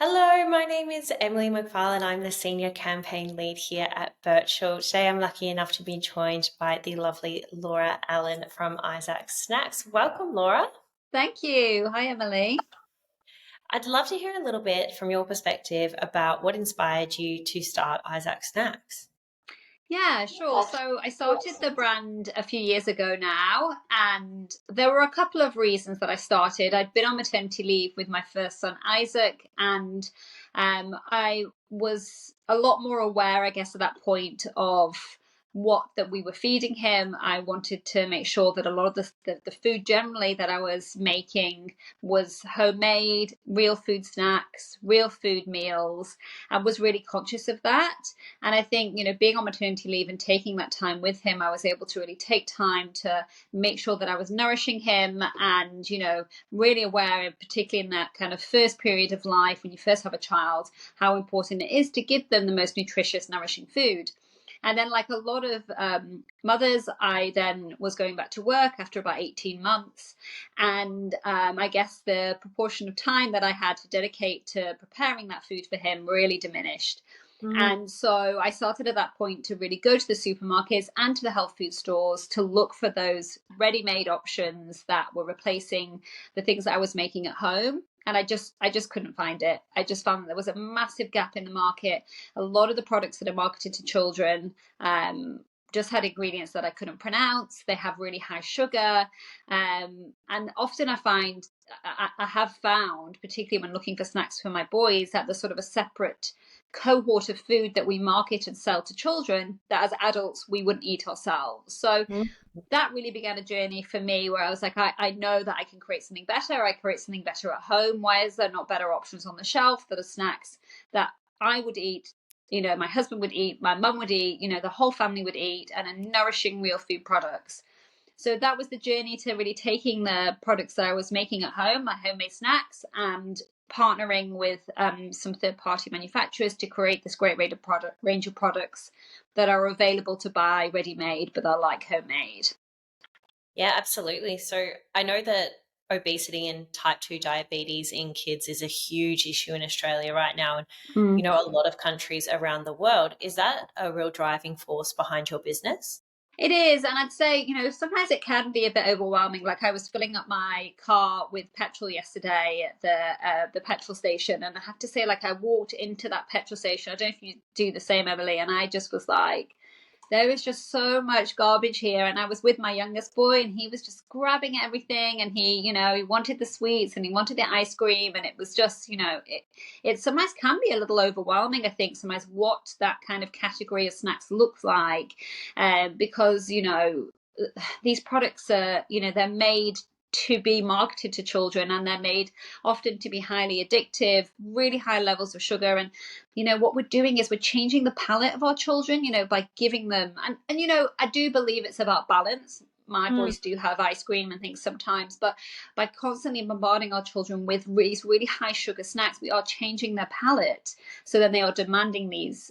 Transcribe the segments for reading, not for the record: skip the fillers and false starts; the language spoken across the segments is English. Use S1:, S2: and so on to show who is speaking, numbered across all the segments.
S1: Hello, my name is Emily McFarlane. I'm the Senior Campaign Lead here at Birchal. Today I'm lucky enough to be joined by the lovely Laura Allan from Isaac Snacks. Welcome, Laura.
S2: Thank you. Hi, Emily.
S1: I'd love to hear a little bit from your perspective about what inspired you to start Isaac Snacks.
S2: Yeah, sure. So I started the brand a few years ago now, and there were a couple of reasons that I started. I'd been on maternity leave with my first son, Isaac, and I was a lot more aware, I guess, at that point of what that we were feeding him. I wanted to make sure that a lot of the food generally that I was making was homemade, real food snacks, real food meals, and was really conscious of that. And I think, being on maternity leave and taking that time with him, I was able to really take time to make sure that I was nourishing him and, really aware, particularly in that kind of first period of life when you first have a child, how important it is to give them the most nutritious, nourishing food. And then, like a lot of mothers, I then was going back to work after about 18 months. And I guess the proportion of time that I had to dedicate to preparing that food for him really diminished.
S1: Mm.
S2: And so I started at that point to really go to the supermarkets and to the health food stores to look for those ready-made options that were replacing the things that I was making at home. And I just couldn't find it. I just found that there was a massive gap in the market. A lot of the products that are marketed to children just had ingredients that I couldn't pronounce. They have really high sugar. And often I have found, particularly when looking for snacks for my boys, that there's sort of a separate cohort of food that we market and sell to children that as adults we wouldn't eat ourselves. So
S1: Mm.
S2: that really began a journey for me where I was like, I know that I can create something better. I create something better at home. Why is there not better options on the shelf that are snacks that I would eat? My husband would eat, my mum would eat, the whole family would eat, and are nourishing real food products. So that was the journey to really taking the products that I was making at home, my homemade snacks, and partnering with some third-party manufacturers to create this great range of products that are available to buy ready-made, but are like homemade.
S1: Yeah, absolutely. So I know that obesity and type 2 diabetes in kids is a huge issue in Australia right now. And,
S2: Mm.
S1: a lot of countries around the world. Is that a real driving force behind your business?
S2: It is, and I'd say, sometimes it can be a bit overwhelming. Like I was filling up my car with petrol yesterday at the petrol station, and I have to say, like I walked into that petrol station. I don't know if you do the same, Emily, and I just was like, there is just so much garbage here. And I was with my youngest boy, and he was just grabbing everything, and he wanted the sweets and he wanted the ice cream, and it was just, it sometimes can be a little overwhelming, I think, sometimes what that kind of category of snacks looks like, because these products are, they're made to be marketed to children, and they're made often to be highly addictive, really high levels of sugar. And what we're doing is we're changing the palate of our children, by giving them, and I do believe it's about balance. My
S1: Mm.
S2: boys do have ice cream and things sometimes, but by constantly bombarding our children with these really high sugar snacks, we are changing their palate. So then they are demanding these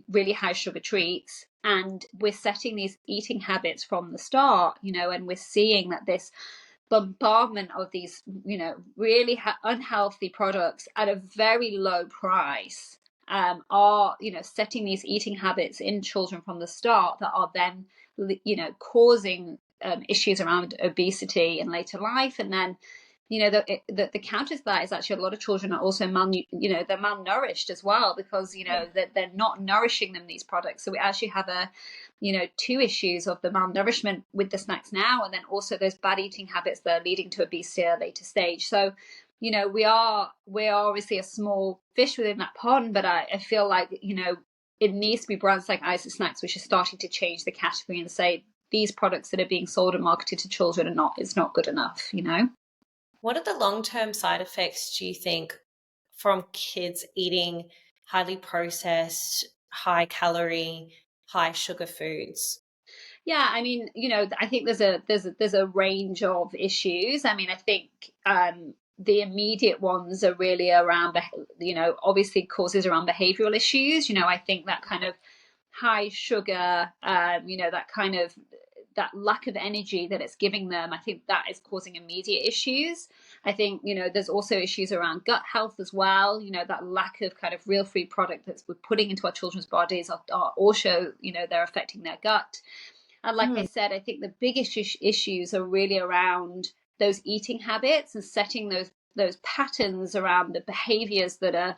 S2: really high sugar treats, and we're setting these eating habits from the start, and we're seeing that this bombardment of these, really unhealthy products at a very low price are, setting these eating habits in children from the start that are then, causing issues around obesity in later life. And then, the counter to that is actually a lot of children are also they're malnourished as well, because that they're not nourishing them these products. So we actually have two issues of the malnourishment with the snacks now, and then also those bad eating habits that are leading to obesity at a later stage. So we are obviously a small fish within that pond, but I feel like it needs to be brands like Isaac Snacks which are starting to change the category and say these products that are being sold and marketed to children are not, it's not good enough.
S1: What are the long-term side effects, do you think, from kids eating highly processed, high calorie, high sugar foods?
S2: Yeah, I mean, I think there's a range of issues. I mean, I think the immediate ones are really around, obviously causes around behavioral issues. I think that kind of high sugar, that kind of that lack of energy that it's giving them, I think that is causing immediate issues. I think, there's also issues around gut health as well. That lack of kind of real food product that we're putting into our children's bodies are also, they're affecting their gut. And like I said, I think the biggest issues are really around those eating habits and setting those patterns around the behaviors that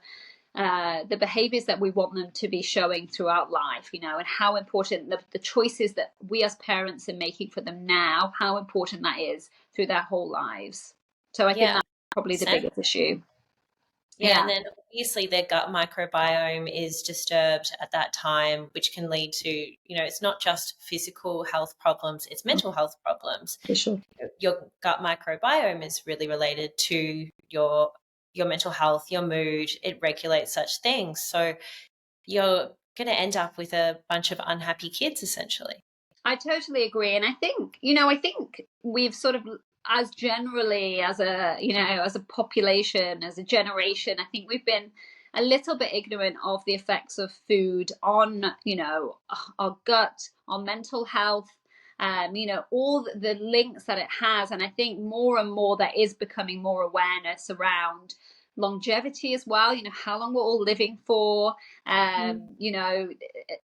S2: we want them to be showing throughout life, and how important the choices that we as parents are making for them now, how important that is through their whole lives. So I think that's probably the biggest issue.
S1: Yeah, and then obviously their gut microbiome is disturbed at that time, which can lead to, it's not just physical health problems, it's mental health problems.
S2: For sure.
S1: Your gut microbiome is really related to your mental health, your mood. It regulates such things. So you're going to end up with a bunch of unhappy kids, essentially.
S2: I totally agree. And I think we've sort of, as generally as a population, as a generation, I think we've been a little bit ignorant of the effects of food on, our gut, on mental health, all the links that it has. And I think more and more there is becoming more awareness around longevity as well, how long we're all living for,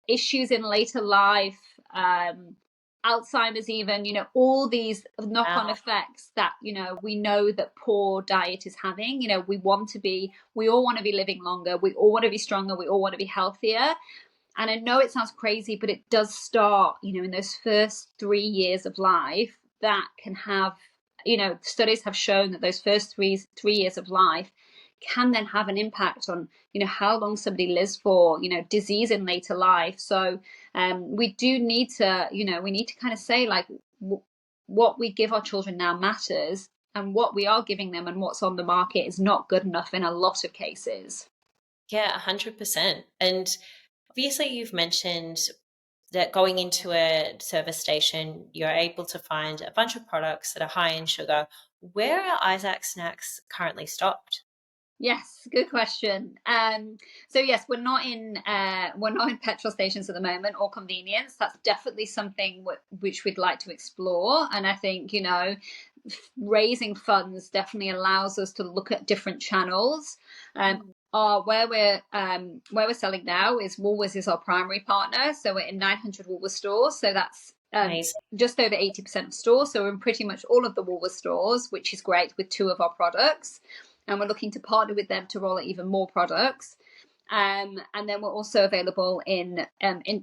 S2: issues in later life, Alzheimer's even, all these knock-on effects that, we know that poor diet is having. We all want to be living longer. We all want to be stronger. We all want to be healthier. And I know it sounds crazy, but it does start, in those first 3 years of life that can have, studies have shown that those first three years of life can then have an impact on, how long somebody lives for, disease in later life. So we do need to, we need to kind of say like what we give our children now matters, and what we are giving them and what's on the market is not good enough in a lot of cases.
S1: Yeah, 100%. And obviously you've mentioned that going into a service station, you're able to find a bunch of products that are high in sugar. Where are Isaac Snacks currently stocked?
S2: Yes, good question. So yes, we're not in petrol stations at the moment or convenience. That's definitely something which we'd like to explore. And I think raising funds definitely allows us to look at different channels. Where we're selling now is Woolworths is our primary partner. So we're in 900 Woolworths stores. So that's just over 80% of stores. So we're in pretty much all of the Woolworths stores, which is great, with 2 of our products. And we're looking to partner with them to roll out even more products. And then we're also available in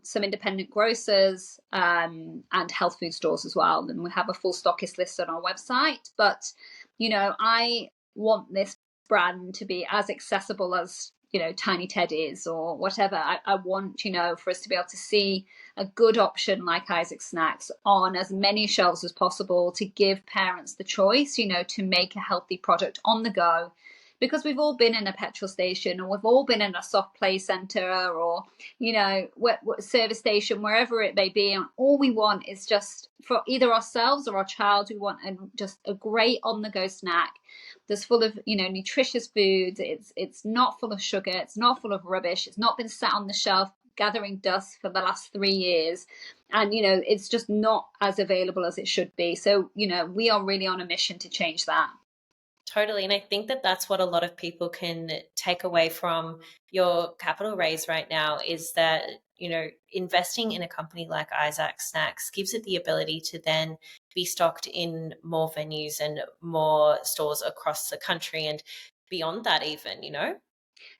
S2: some independent grocers and health food stores as well. And we have a full stockist list on our website. But, I want this brand to be as accessible as, Tiny Ted is or whatever. I want, for us to be able to see a good option like Isaac Snacks on as many shelves as possible, to give parents the choice, to make a healthy product on the go. Because we've all been in a petrol station, or we've all been in a soft play centre, or, service station, wherever it may be. And all we want is just for either ourselves or our child, we want just a great on-the-go snack that's full of, nutritious foods. It's not full of sugar. It's not full of rubbish. It's not been sat on the shelf gathering dust for the last 3 years. And, it's just not as available as it should be. So, we are really on a mission to change that.
S1: Totally. And I think that that's what a lot of people can take away from your capital raise right now, is that, investing in a company like Isaac Snacks gives it the ability to then be stocked in more venues and more stores across the country and beyond that even,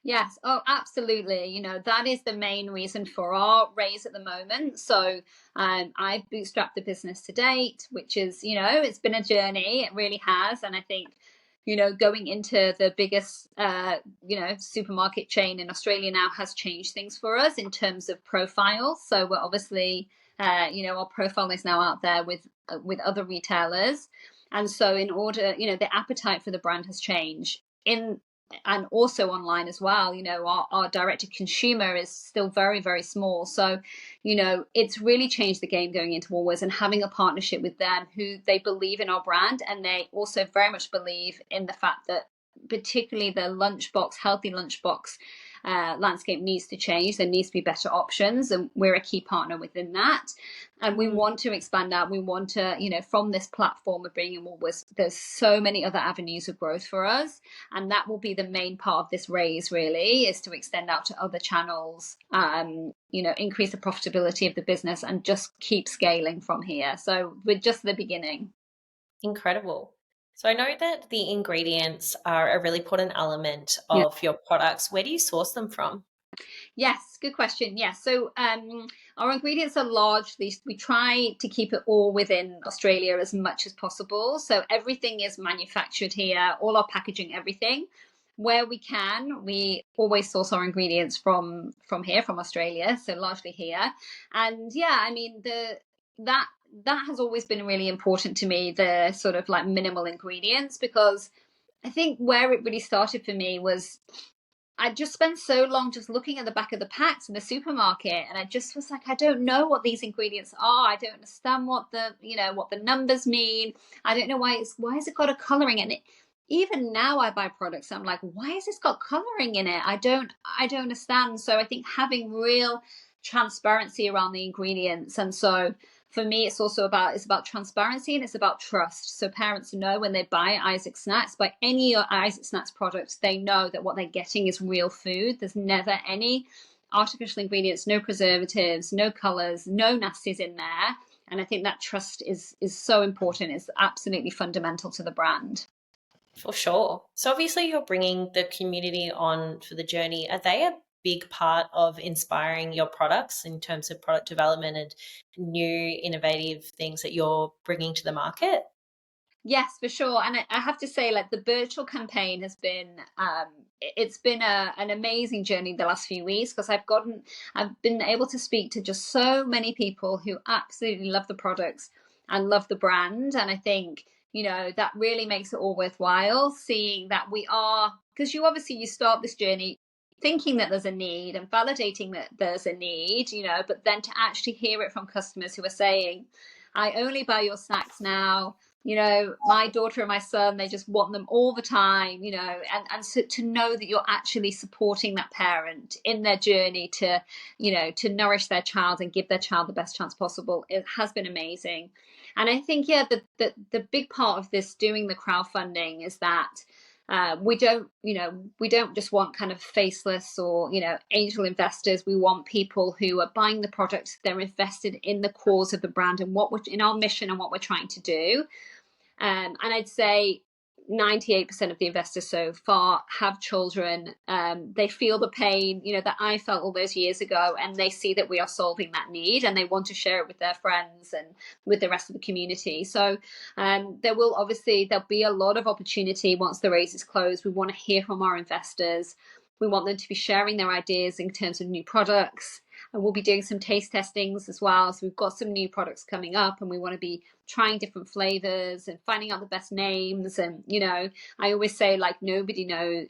S2: Yes. Oh, absolutely. That is the main reason for our raise at the moment. So I've bootstrapped the business to date, which is, it's been a journey. It really has. And I think, going into the biggest, supermarket chain in Australia now has changed things for us in terms of profile. So we're obviously, our profile is now out there with other retailers. And so in order, the appetite for the brand has changed and also online as well. Our direct to consumer is still very, very small. So, it's really changed the game going into Woolworths, and having a partnership with them who they believe in our brand, and they also very much believe in the fact that particularly the lunchbox, healthy lunchbox landscape needs to change. There needs to be better options, and we're a key partner within that. And we want to expand out. We want to, from this platform of bringing more, there's so many other avenues of growth for us. And that will be the main part of this raise, really, is to extend out to other channels, increase the profitability of the business and just keep scaling from here. So we're just the beginning.
S1: Incredible. So I know that the ingredients are a really important element of your products. Where do you source them from?
S2: Yes, good question. Yes. So our ingredients are largely, we try to keep it all within Australia as much as possible. So everything is manufactured here, all our packaging, everything. Where we can, we always source our ingredients from here, from Australia, so largely here. And yeah, I mean, that has always been really important to me, the sort of like minimal ingredients, because I think where it really started for me was I just spent so long just looking at the back of the packs in the supermarket, and I just was like, I don't know what these ingredients are. I don't understand what the numbers mean. I don't know why has it got a coloring in it. Even now I buy products, I'm like, why has this got coloring in it? I don't understand. So I think having real transparency around the ingredients, and so for me, it's about transparency, and it's about trust. So parents know when they buy Isaac Snacks, buy any Isaac Snacks products, they know that what they're getting is real food. There's never any artificial ingredients, no preservatives, no colors, no nasties in there. And I think that trust is so important. It's absolutely fundamental to the brand.
S1: For sure. So obviously you're bringing the community on for the journey. Are they a big part of inspiring your products in terms of product development and new innovative things that you're bringing to the market?
S2: Yes, for sure. And I have to say, like, the Birchal campaign has been, it's been an amazing journey the last few weeks, because I've been able to speak to just so many people who absolutely love the products and love the brand. And I think, that really makes it all worthwhile, seeing that because you start this journey thinking that there's a need and validating that there's a need, but then to actually hear it from customers who are saying, I only buy your snacks now. My daughter and my son, they just want them all the time, and so to know that you're actually supporting that parent in their journey to nourish their child and give their child the best chance possible, it has been amazing. And I think, the big part of this doing the crowdfunding is that we don't just want kind of faceless or, angel investors. We want people who are buying the product. They're invested in the cause of the brand and in our mission and what we're trying to do. And I'd say 98% of the investors so far have children. They feel the pain, that I felt all those years ago, and they see that we are solving that need, and they want to share it with their friends and with the rest of the community. So there'll be a lot of opportunity once the raise is closed. We want to hear from our investors. We want them to be sharing their ideas in terms of new products. And we'll be doing some taste testings as well. So we've got some new products coming up, and we want to be trying different flavors and finding out the best names. And, I always say, like, nobody knows,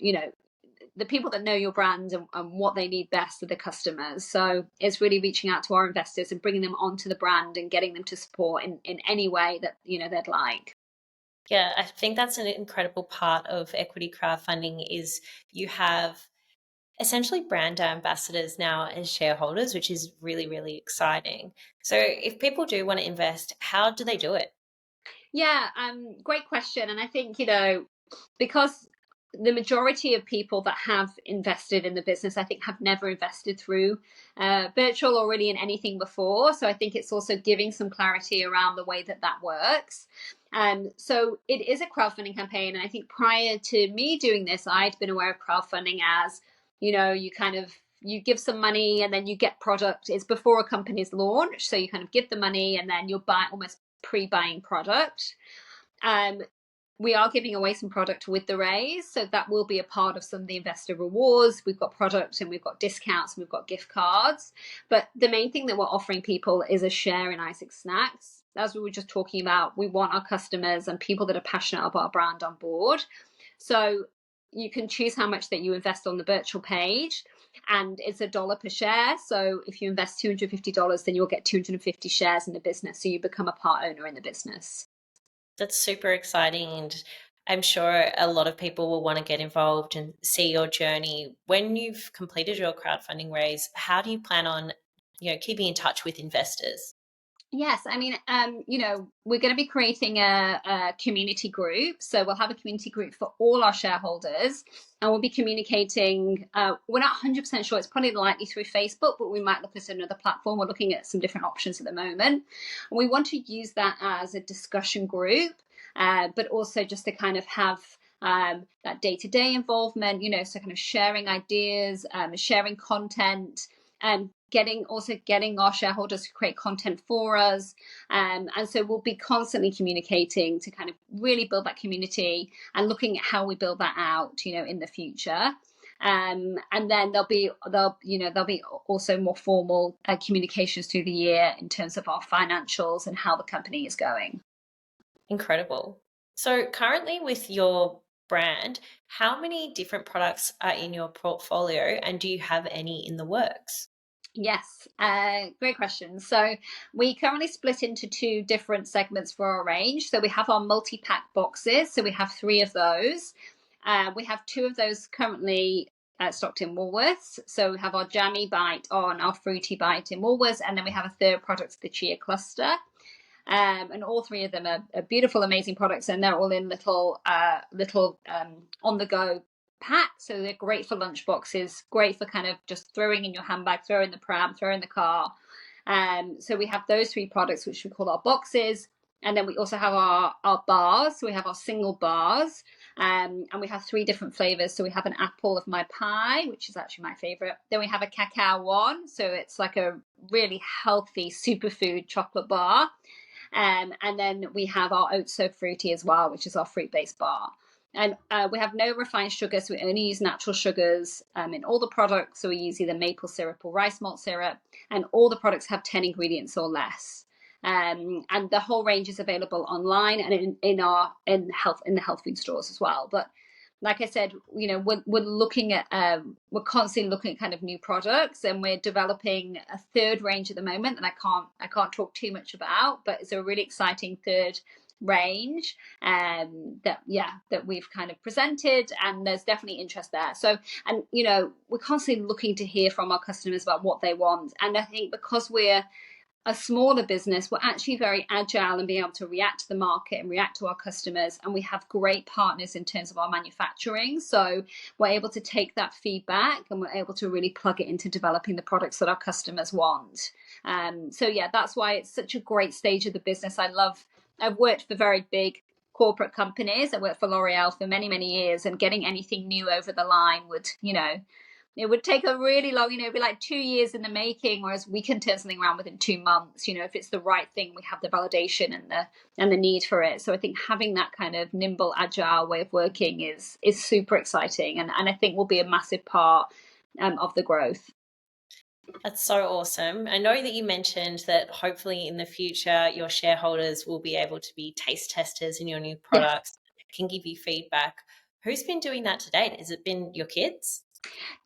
S2: the people that know your brand and what they need best are the customers. So it's really reaching out to our investors and bringing them onto the brand and getting them to support in any way that, they'd like.
S1: Yeah, I think that's an incredible part of equity crowdfunding is you have essentially brand ambassadors now as shareholders, which is really, really exciting. So if people do want to invest, how do they do it?
S2: Yeah, great question. And I think, because the majority of people that have invested in the business, I think, have never invested through Birchal or really in anything before. So I think it's also giving some clarity around the way that works. So it is a crowdfunding campaign. And I think prior to me doing this, I'd been aware of crowdfunding as, you give some money and then you get product. It's before a company's launch. So you kind of give the money and then you'll buy almost pre-buying product. We are giving away some product with the raise, so that will be a part of some of the investor rewards. We've got products and we've got discounts and we've got gift cards, but the main thing that we're offering people is a share in Isaac Snacks. As we were just talking about, we want our customers and people that are passionate about our brand on board. So you can choose how much that you invest on the Birchal page, and it's $1 per share. So if you invest $250, then you'll get 250 shares in the business. So you become a part owner in the business.
S1: That's super exciting. And I'm sure a lot of people will want to get involved and see your journey. When you've completed your crowdfunding raise, how do you plan on, keeping in touch with investors?
S2: Yes, I mean, we're going to be creating a community group. So we'll have a community group for all our shareholders, and we'll be communicating. We're not 100% sure; it's probably likely through Facebook, but we might look at another platform. We're looking at some different options at the moment, and we want to use that as a discussion group, but also just to kind of have that day-to-day involvement. So kind of sharing ideas, sharing content, getting our shareholders to create content for us, and so we'll be constantly communicating to kind of really build that community and looking at how we build that out in the future. And then there'll be also more formal communications through the year in terms of our financials and how the company is going.
S1: Incredible. So currently with your brand, how many different products are in your portfolio, and do you have any in the works?
S2: Yes, great question. So we currently split into two different segments for our range. So we have our multi-pack boxes. So we have three of those. We have two of those currently stocked in Woolworths. So we have our jammy bite on our fruity bite in Woolworths, and then we have a third product, the chia cluster. And all three of them are beautiful, amazing products, and they're all in little on the go packs. So they're great for lunch boxes, great for kind of just throwing in your handbag, throw in the pram, throw in the car. So we have those three products, which we call our boxes. And then we also have our bars. So we have our single bars, and we have three different flavors. So we have an apple of my pie, which is actually my favorite. Then we have a cacao one. So it's like a really healthy superfood chocolate bar. And then we have our oat so fruity as well, which is our fruit-based bar. And we have no refined sugar, so we only use natural sugars in all the products. So we use either maple syrup or rice malt syrup, and all the products have 10 ingredients or less. And the whole range is available online and in the health food stores as well. But like I said, we're looking at we're constantly looking at kind of new products, and we're developing a third range at the moment that I can't talk too much about, but it's a really exciting third range that we've kind of presented, and there's definitely interest there. So, and we're constantly looking to hear from our customers about what they want, and I think because we're a smaller business, we're actually very agile and being able to react to the market and react to our customers. And we have great partners in terms of our manufacturing. So we're able to take that feedback and we're able to really plug it into developing the products that our customers want. So yeah, that's why it's such a great stage of the business. I've worked for very big corporate companies. I worked for L'Oreal for many, many years, and getting anything new over the line would, it would take a really long, it'd be like 2 years in the making, whereas we can turn something around within 2 months. If it's the right thing, we have the validation and the need for it. So I think having that kind of nimble, agile way of working is super exciting, and I think will be a massive part of the growth.
S1: That's so awesome. I know that you mentioned that hopefully in the future your shareholders will be able to be taste testers in your new
S2: Yes.
S1: products, can give you feedback. Who's been doing that to date? Has it been your kids?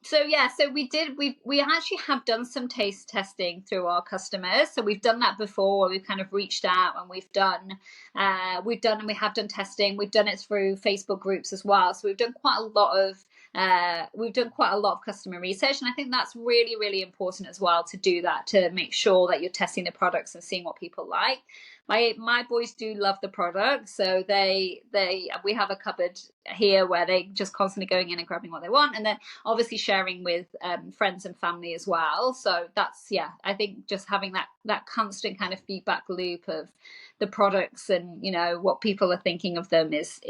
S2: So we actually have done some taste testing through our customers. So we've done that before, where we've kind of reached out and we have done testing. We've done it through Facebook groups as well. So we've done quite a lot of customer research, and I think that's really, really important as well, to do that, to make sure that you're testing the products and seeing what people like. My boys do love the product, so we have a cupboard here where they just constantly going in and grabbing what they want, and then obviously sharing with friends and family as well. So that's, I think just having that constant kind of feedback loop of the products and what people are thinking of them is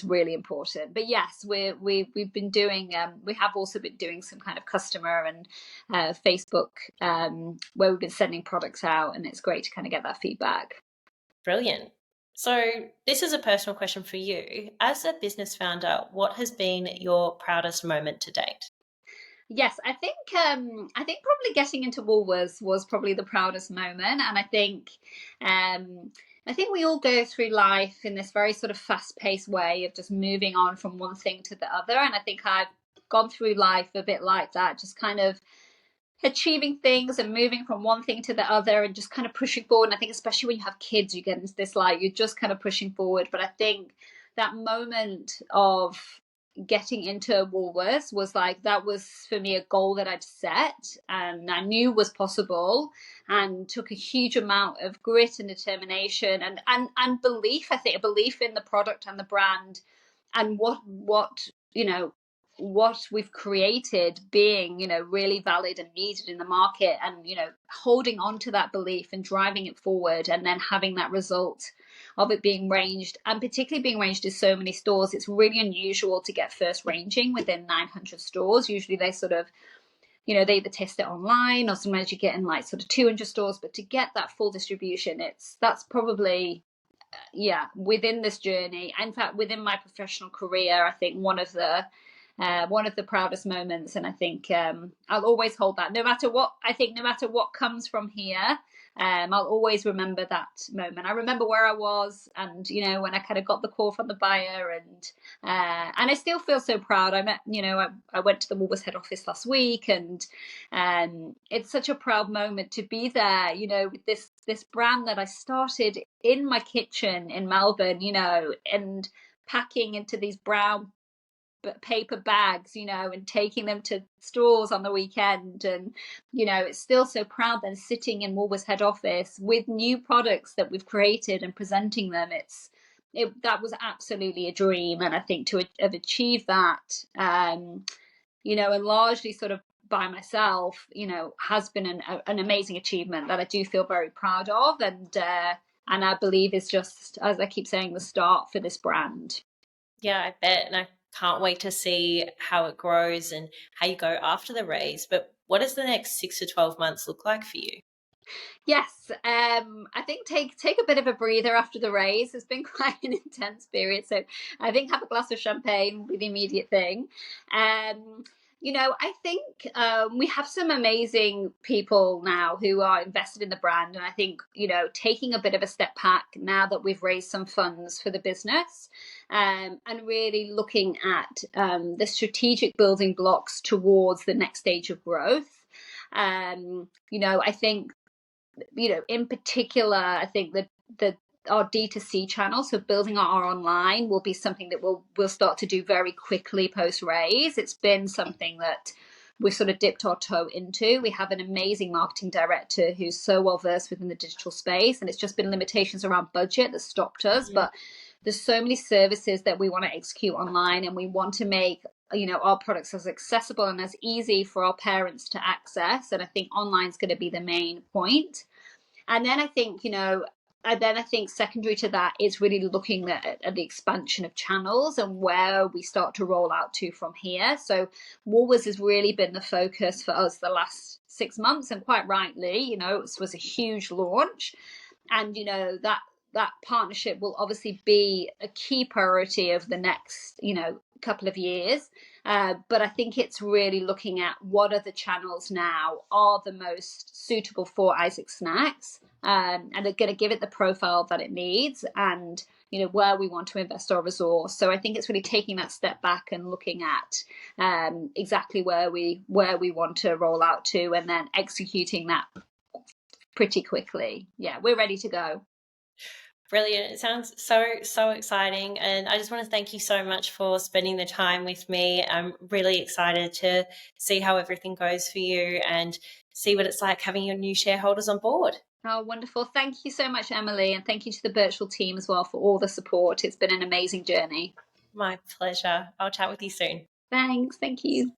S2: really important. But yes, we've been doing we have also been doing some kind of customer and Facebook where we've been sending products out, and it's great to kind of get that feedback.
S1: Brilliant. So this is a personal question for you. As a business founder, what has been your proudest moment to date?
S2: Yes, I think probably getting into Woolworths was probably the proudest moment, and I think we all go through life in this very sort of fast-paced way of just moving on from one thing to the other, and I think I've gone through life a bit like that, just kind of achieving things and moving from one thing to the other and just kind of pushing forward. And I think especially when you have kids, you get into this, like, you're just kind of pushing forward. But I think that moment of getting into Woolworths was like, that was for me a goal that I'd set and I knew was possible, and took a huge amount of grit and determination and belief. I think a belief in the product and the brand, and what you know what we've created being, really valid and needed in the market, and, holding on to that belief and driving it forward, and then having that result of it being ranged, and particularly being ranged in so many stores. It's really unusual to get first ranging within 900 stores. Usually they sort of, they either test it online, or sometimes you get in like sort of 200 stores, but to get that full distribution, that's probably, within this journey, in fact, within my professional career, I think one of the proudest moments. And I think I'll always hold that, no matter what comes from here. I'll always remember that moment. I remember where I was, and when I kind of got the call from the buyer, and I still feel so proud. I went to the Woolworths head office last week, and it's such a proud moment to be there, with this brand that I started in my kitchen in Melbourne, and packing into these brown paper bags, and taking them to stores on the weekend. And, it's still so proud then sitting in Woolworths head office with new products that we've created and presenting them. That was absolutely a dream. And I think to have achieved that, and largely sort of by myself, has been an amazing achievement that I do feel very proud of. And I believe is just, as I keep saying, the start for this brand.
S1: Yeah, I bet. And I can't wait to see how it grows and how you go after the raise. But what does the next 6 to 12 months look like for you?
S2: Yes, I think take a bit of a breather after the raise. It's been quite an intense period, so I think have a glass of champagne will be the immediate thing. I think we have some amazing people now who are invested in the brand, and I think taking a bit of a step back now that we've raised some funds for the business, and really looking at the strategic building blocks towards the next stage of growth. I think in particular, I think that our D2C channel, so building our online, will be something that we'll start to do very quickly post raise. It's been something that we've sort of dipped our toe into. We have an amazing marketing director who's so well versed within the digital space, and it's just been limitations around budget that stopped us. But there's so many services that we want to execute online, and we want to make our products as accessible and as easy for our parents to access. And I think online is going to be the main point. And then I think, secondary to that is really looking at the expansion of channels and where we start to roll out to from here. So Woolworths has really been the focus for us the last 6 months, and quite rightly, it was a huge launch. And, that partnership will obviously be a key priority of the next, couple of years. But I think it's really looking at what are the channels now are the most suitable for Isaac Snacks, and are going to give it the profile that it needs, and where we want to invest our resource. So I think it's really taking that step back and looking at exactly where we want to roll out to, and then executing that pretty quickly. Yeah, we're ready to go.
S1: Brilliant. It sounds so exciting. And I just want to thank you so much for spending the time with me. I'm really excited to see how everything goes for you and see what it's like having your new shareholders on board.
S2: Oh, wonderful. Thank you so much, Emily. And thank you to the Birchal team as well for all the support. It's been an amazing journey.
S1: My pleasure. I'll chat with you soon.
S2: Thanks. Thank you.